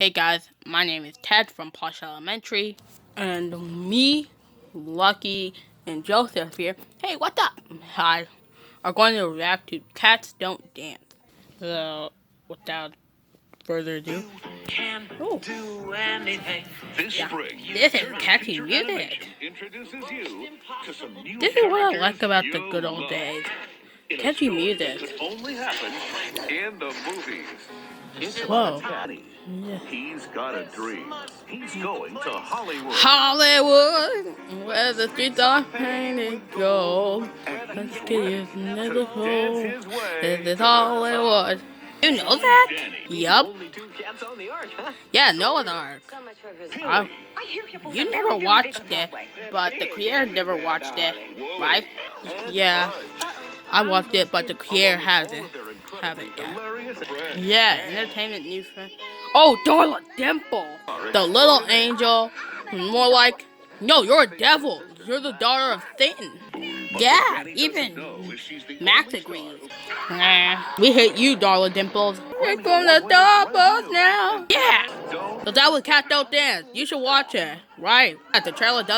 Hey guys, my name is Ted from Posh Elementary, and me, Lucky, and Joseph here. Hey, what's up? Hi, are going to react to Cats Don't Dance. Without further ado, do anything. This is catchy music. This is what I like about the good old days. Catchy music. Only happens in the movies. Whoa. Yeah. He's got a dream. He's going to Hollywood. Hollywood, where the streets are painted gold. Let's get you another hole. This is Hollywood. You know that? Yup. Yeah, Noah's Ark. You never watched it, but the creator never watched it, right? Yeah, I watched it, but the creator hasn't yet. Yeah, entertainment news friend. Oh, Darla Dimple, the little angel. More like, no, you're a devil. You're the daughter of Satan. Yeah, even Max agrees. Nah, we hate you, Darla Dimples. We're gonna stop us now. Yeah. So that was Cat Don't Dance. You should watch it. Right. The trailer does.